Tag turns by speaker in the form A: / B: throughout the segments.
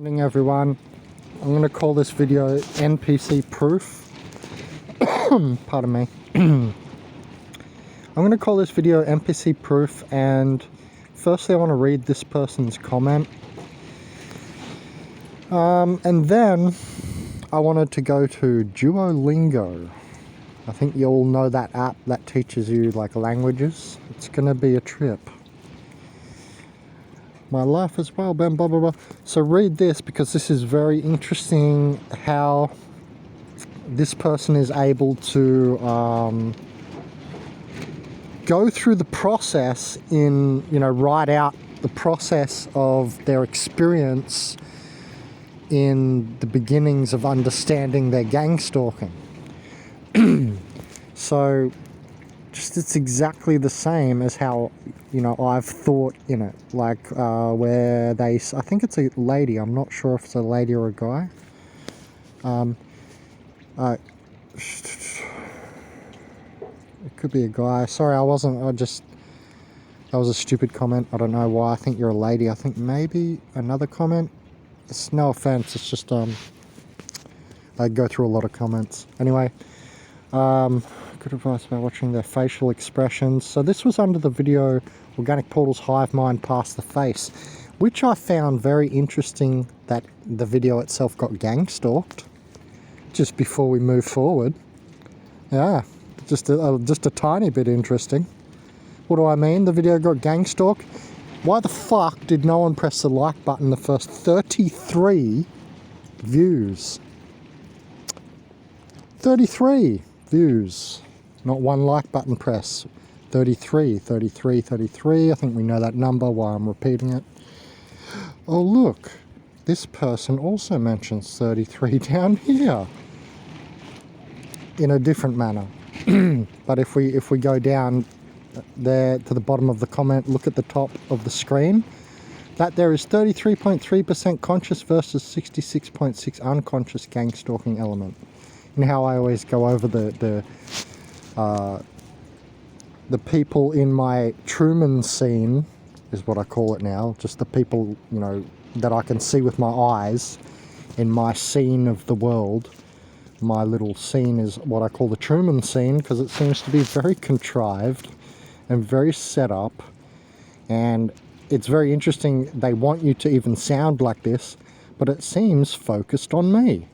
A: Morning everyone. I'm going to call this video NPC proof. Pardon me. I'm going to call this video NPC proof, and firstly I want to read this person's comment. And then I wanted to go to Duolingo. I think you all know that app that teaches you like languages. It's going to be a trip. My life as well, blah, blah, blah, blah. So read this, because this is very interesting how this person is able to go through the process write out the process of their experience in the beginnings of understanding their gang stalking. So it's exactly the same as how I've thought in it, like where I think it's a lady, I'm not sure if it's a lady or a guy. It could be a guy. Sorry, that was a stupid comment. I don't know why. I think you're a lady. I think maybe another comment. It's no offense, it's just I go through a lot of comments. Anyway, good advice about watching their facial expressions. So this was under the video Organic Portal's Hive Mind Past the Face, which I found very interesting that the video itself got gang stalked just before we move forward. Yeah, just a tiny bit interesting. What do I mean? The video got gang stalked? Why the fuck did no one press the like button the first 33 views? 33 views. Not one like button press. 33. I think we know that number, why I'm repeating it. Oh look, this person also mentions 33 down here. In a different manner. But if we go down there to the bottom of the comment, look at the top of the screen, that there is 33.3% conscious versus 66.6 unconscious gang stalking element. And how I always go over the people in my Truman scene, is what I call it now, just the people, that I can see with my eyes in my scene of the world. My little scene is what I call the Truman scene, because it seems to be very contrived and very set up, and it's very interesting. They want you to even sound like this, but it seems focused on me.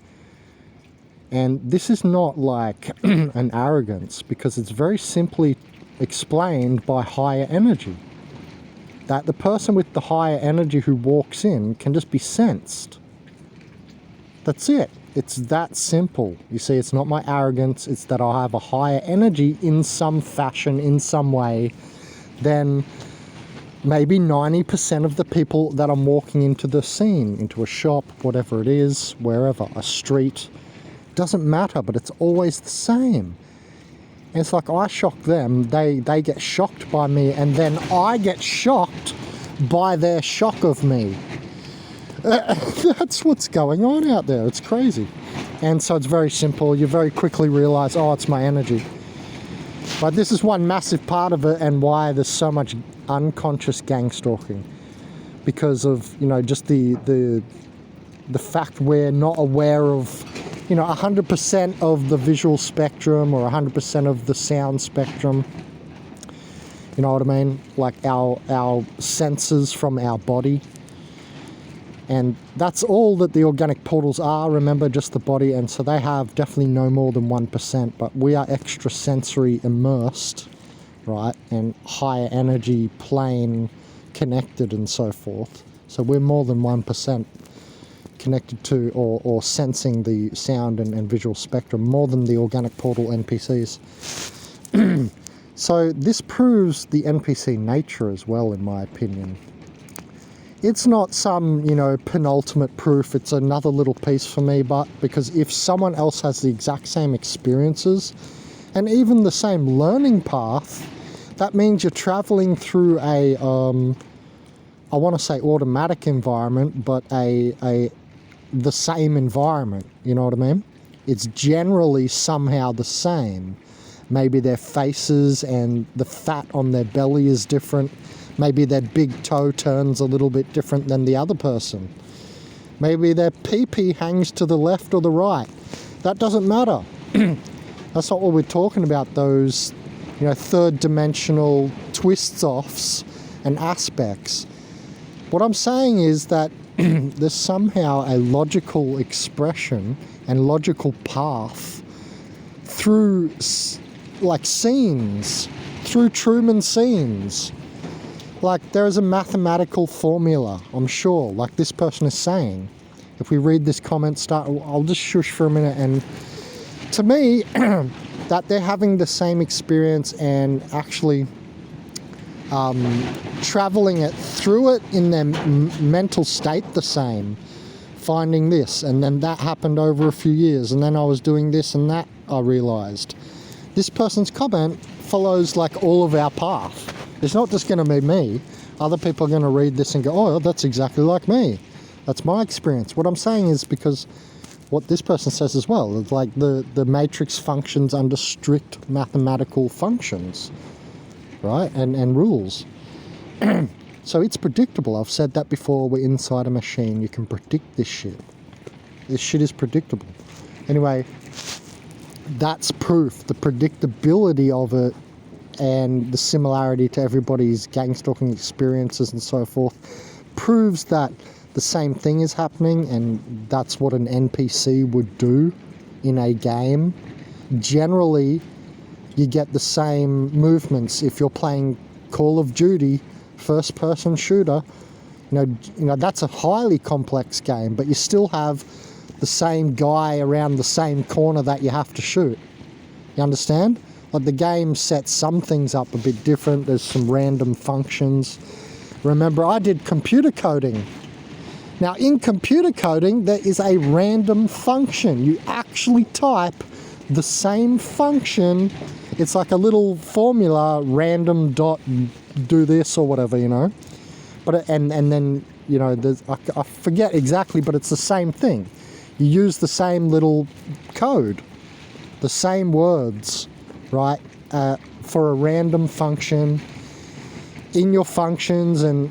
A: And this is not like an arrogance, because it's very simply explained by higher energy. That the person with the higher energy who walks in can just be sensed. That's it. It's that simple. You see, it's not my arrogance, it's that I have a higher energy in some fashion, in some way, than maybe 90% of the people that I'm walking into the scene, into a shop, whatever it is, wherever, a street. Doesn't matter, but it's always the same. And it's like I shock them, they get shocked by me, and then I get shocked by their shock of me. That's what's going on out there. It's crazy. And so it's very simple. You very quickly realize, oh, it's my energy. But this is one massive part of it, and why there's so much unconscious gang stalking. Because of, just the fact we're not aware of 100% of the visual spectrum or 100% of the sound spectrum. You know what I mean? Like our senses from our body. And that's all that the organic portals are, remember, just the body. And so they have definitely no more than 1%, but we are extrasensory immersed, right? And higher energy plane connected and so forth. So we're more than 1% connected to or sensing the sound and visual spectrum, more than the organic portal NPCs. So this proves the NPC nature as well, in my opinion. It's not some, penultimate proof. It's another little piece for me, but because if someone else has the exact same experiences and even the same learning path, that means you're traveling through a, I want to say automatic environment, but the same environment, you know what I mean? It's generally somehow the same. Maybe their faces and the fat on their belly is different. Maybe their big toe turns a little bit different than the other person. Maybe their pee-pee hangs to the left or the right. That doesn't matter. That's not what we're talking about, those, you know, third-dimensional twists-offs and aspects. What I'm saying is that there's somehow a logical expression and logical path through, like, scenes, through Truman scenes. Like, there is a mathematical formula, I'm sure, like this person is saying. If we read this comment, I'll just shush for a minute, and to me, that they're having the same experience and actually traveling it through it in their mental state the same, finding this, and then that happened over a few years, and then I was doing this and that, I realized. This person's comment follows like all of our path. It's not just going to be me. Other people are going to read this and go, oh, that's exactly like me. That's my experience. What I'm saying is, because what this person says as well, it's like the matrix functions under strict mathematical functions, right? And rules. So it's predictable. I've said that before. We're inside a machine. You can predict this shit. This shit is predictable. Anyway, that's proof. The predictability of it and the similarity to everybody's gang stalking experiences and so forth proves that the same thing is happening, and that's what an NPC would do in a game. Generally, you get the same movements. If you're playing Call of Duty, first-person shooter, you know that's a highly complex game, but you still have the same guy around the same corner that you have to shoot. You understand? Like, the game sets some things up a bit different. There's some random functions. Remember, I did computer coding. Now, in computer coding, there is a random function. You actually type the same function. It's like a little formula, random dot do this or whatever, you know. But and then, you know, there's, I forget exactly, but it's the same thing. You use the same little code, the same words, right, for a random function in your functions, and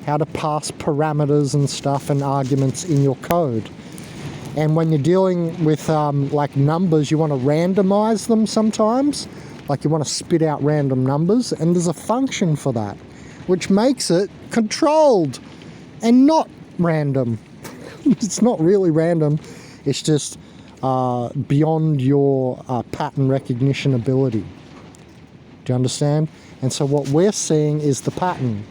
A: how to pass parameters and stuff and arguments in your code. And when you're dealing with like numbers, you want to randomize them sometimes. Like, you want to spit out random numbers, and there's a function for that, which makes it controlled and not random. It's not really random. It's just beyond your pattern recognition ability. Do you understand? And so what we're seeing is the pattern.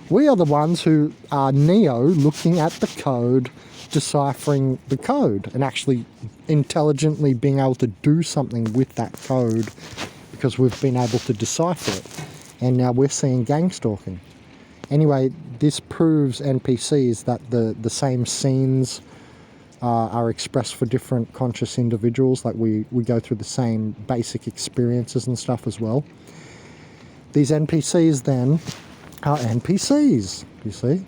A: We are the ones who are Neo, looking at the code, deciphering the code, and actually intelligently being able to do something with that code, because we've been able to decipher it. And now we're seeing gang stalking. Anyway, this proves NPCs that the same scenes are expressed for different conscious individuals. Like, we go through the same basic experiences and stuff as well. These NPCs then are NPCs, you see.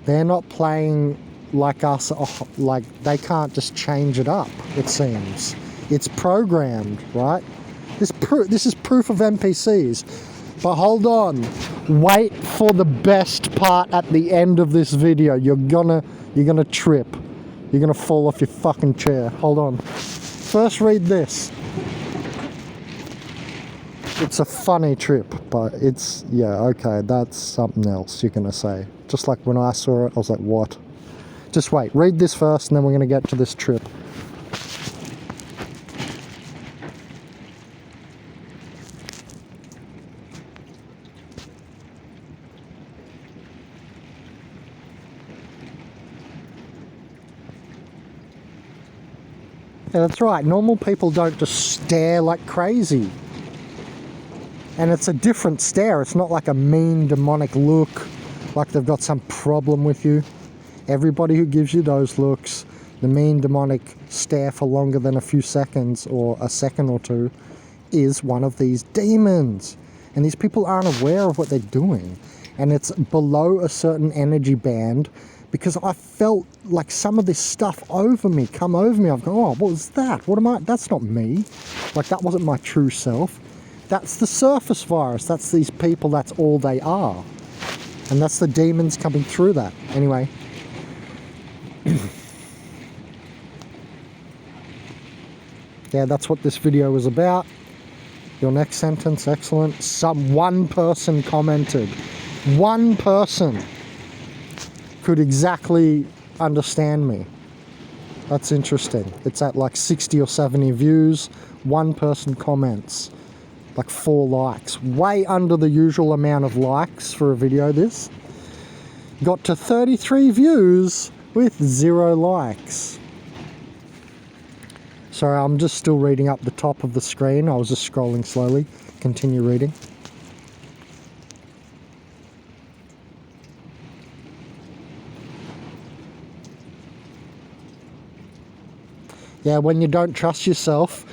A: They're not playing like us, like they can't just change it up, it seems. It's programmed, right? This is proof of NPCs. But hold on, wait for the best part at the end of this video. You're gonna trip. You're gonna fall off your fucking chair. Hold on. First read this. It's a funny trip, but it's, yeah, okay, that's something else you're gonna say. Just like when I saw it, I was like, what? Just wait, read this first, and then we're gonna get to this trip. Yeah, that's right. Normal people don't just stare like crazy. And it's a different stare. It's not like a mean, demonic look, like they've got some problem with you. Everybody who gives you those looks, the mean, demonic stare for longer than a few seconds or a second or two, is one of these demons. And these people aren't aware of what they're doing. And it's below a certain energy band, because I felt like some of this stuff come over me. I've gone, oh, what was that? What am I? That's not me. Like, that wasn't my true self. That's the surface virus. That's these people. That's all they are. And that's the demons coming through that. Anyway, Yeah, that's what this video was about. Your next sentence, excellent. One person commented. One person could exactly understand me. That's interesting. It's at like 60 or 70 views. One person comments. Like 4 likes. Way under the usual amount of likes for a video this. Got to 33 views with 0 likes. Sorry, I'm just still reading up the top of the screen. I was just scrolling slowly. Continue reading. Yeah, when you don't trust yourself,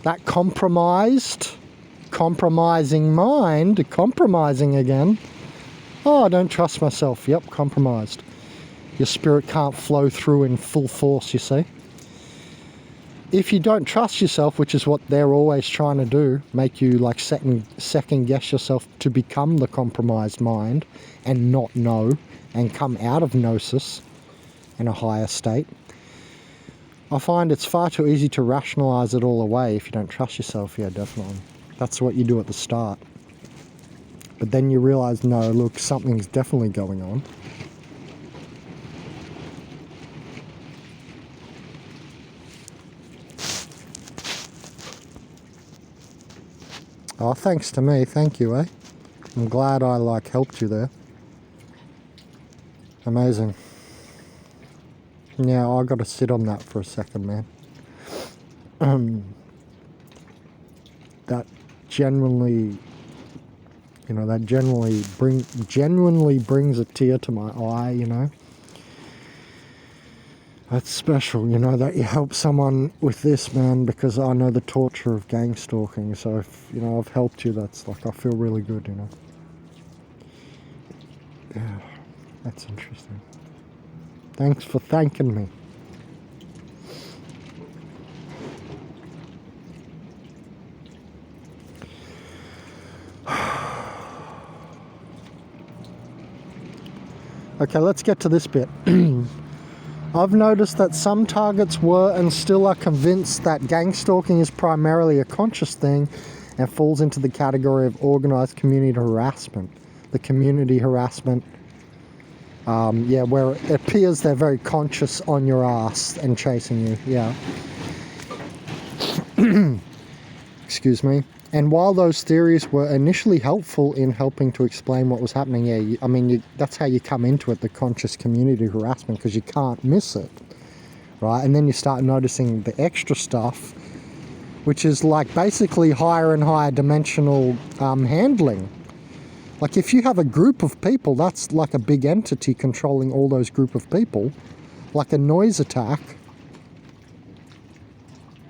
A: that compromising mind, compromising again. Oh, I don't trust myself. Yep, compromised. Your spirit can't flow through in full force, you see. If you don't trust yourself, which is what they're always trying to do, make you like second guess yourself to become the compromised mind and not know and come out of gnosis in a higher state. I find it's far too easy to rationalize it all away if you don't trust yourself. Yeah, definitely. That's what you do at the start. But then you realize, no, look, something's definitely going on. Oh, thanks to me. Thank you, eh? I'm glad I, like, helped you there. Amazing. Yeah, I got to sit on that for a second, man. That genuinely, you know, that genuinely brings a tear to my eye, you know. That's special, you know, that you help someone with this, man, because I know the torture of gang stalking. So if, you know, I've helped you, that's like, I feel really good, you know. Yeah, that's interesting. Thanks for thanking me. Okay, let's get to this bit. I've noticed that some targets were and still are convinced that gang stalking is primarily a conscious thing and falls into the category of organised community harassment. The community harassment, yeah, where it appears they're very conscious on your ass and chasing you, yeah. Excuse me. And while those theories were initially helpful in helping to explain what was happening, yeah, I mean, that's how you come into it, the conscious community harassment, because you can't miss it, right? And then you start noticing the extra stuff, which is like basically higher and higher dimensional handling. Like if you have a group of people, that's like a big entity controlling all those group of people, like a noise attack.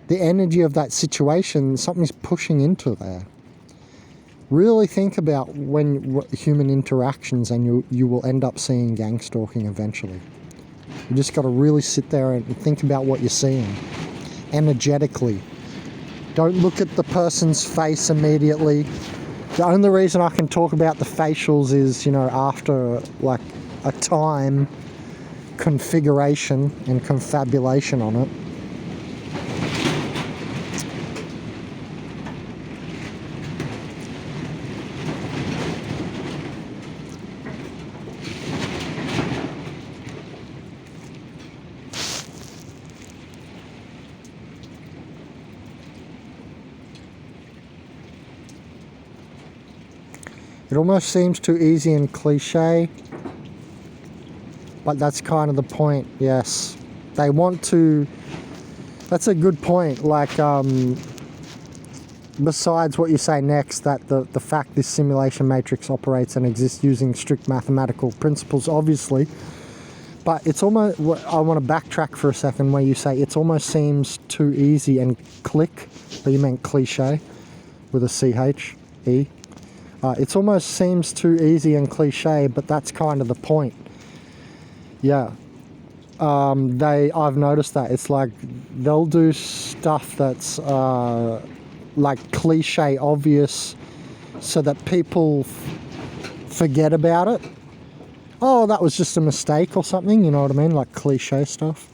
A: The energy of that situation, something's pushing into there. Really think about when human interactions, and you will end up seeing gang stalking eventually. You just got to really sit there and think about what you're seeing energetically. Don't look at the person's face immediately. The only reason I can talk about the facials is, you know, after like a time configuration and confabulation on it. It almost seems too easy and cliche, but that's kind of the point, yes. They want to, that's a good point, like, besides what you say next, that the fact this simulation matrix operates and exists using strict mathematical principles, obviously, but it's almost, I want to backtrack for a second where you say it almost seems too easy and click, but you meant cliche with a C-H-E. It almost seems too easy and cliche, but that's kind of the point. Yeah. I've noticed that. It's like they'll do stuff that's like cliche obvious so that people forget about it. oh, that was just a mistake or something, you know what I mean? Like cliche stuff.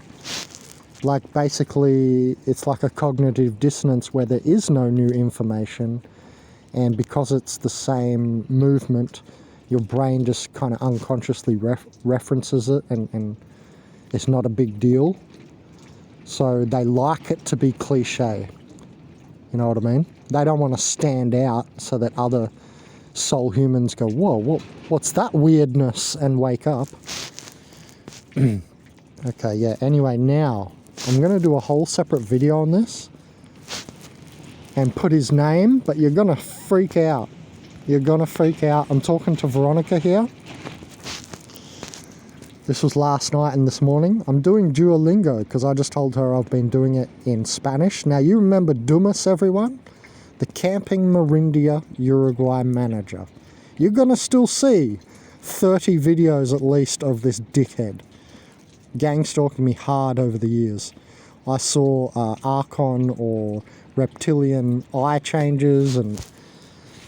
A: Like basically it's like a cognitive dissonance where there is no new information, and because it's the same movement, your brain just kind of unconsciously references it, and it's not a big deal. So they like it to be cliche. You know what I mean? They don't want to stand out so that other soul humans go, whoa, what's that weirdness, and wake up. Okay, yeah, anyway, now I'm going to do a whole separate video on this and put his name, but you're going to freak out. You're going to freak out. I'm talking to Veronica here. This was last night and this morning. I'm doing Duolingo because I just told her I've been doing it in Spanish. Now, you remember Dumas, everyone? The Camping Marindia Uruguay manager. You're going to still see 30 videos at least of this dickhead gang stalking me hard over the years. I saw Archon or reptilian eye changes, and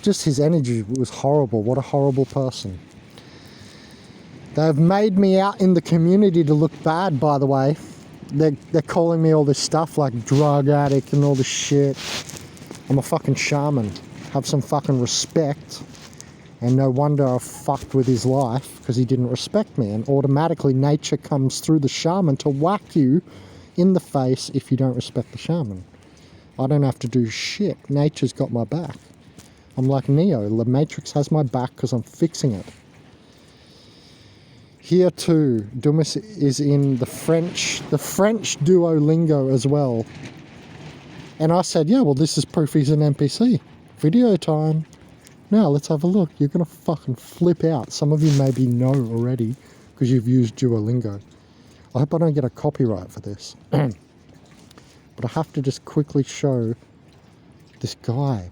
A: just his energy was horrible. What a horrible person. They've made me out in the community to look bad, by the way. They're calling me all this stuff like drug addict and all this shit. I'm a fucking shaman. Have some fucking respect. And no wonder I fucked with his life, because he didn't respect me. And automatically nature comes through the shaman to whack you in the face if you don't respect the shaman. I don't have to do shit. Nature's got my back. I'm like Neo. The Matrix has my back because I'm fixing it. Here too, Dumas is in the French Duolingo as well. And I said, yeah, well, this is proof he's an NPC. Video time. Now let's have a look. You're going to fucking flip out. Some of you maybe know already because you've used Duolingo. I hope I don't get a copyright for this. But I have to just quickly show this guy.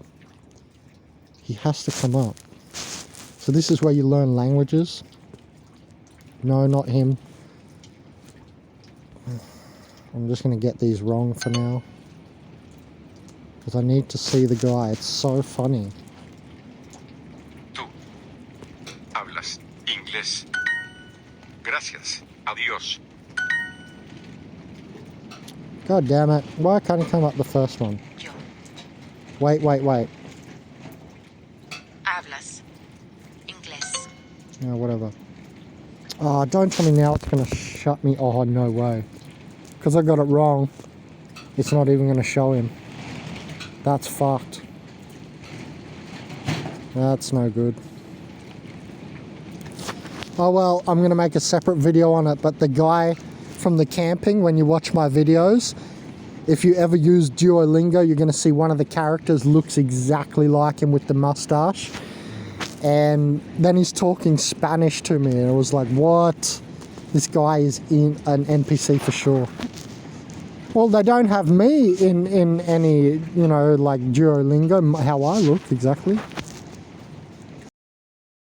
A: He has to come up. So this is where you learn languages. No, not him. I'm just going to get these wrong for now, because I need to see the guy. It's so funny.
B: Tú hablas inglés. Gracias. Adiós.
A: God damn it. Why can't he come up the first one?
C: Yo.
A: Wait.
C: Hablas inglés.
A: No, whatever. Oh, don't tell me now it's going to shut me. Oh, no way. Because I got it wrong. It's not even going to show him. That's fucked. That's no good. Oh well, I'm going to make a separate video on it, but the guy from the camping, when you watch my videos, if you ever use Duolingo, you're going to see one of the characters looks exactly like him with the mustache. And then he's talking Spanish to me, and I was like, what? This guy is in an NPC for sure. Well, they don't have me in any, you know, like Duolingo, how I look exactly.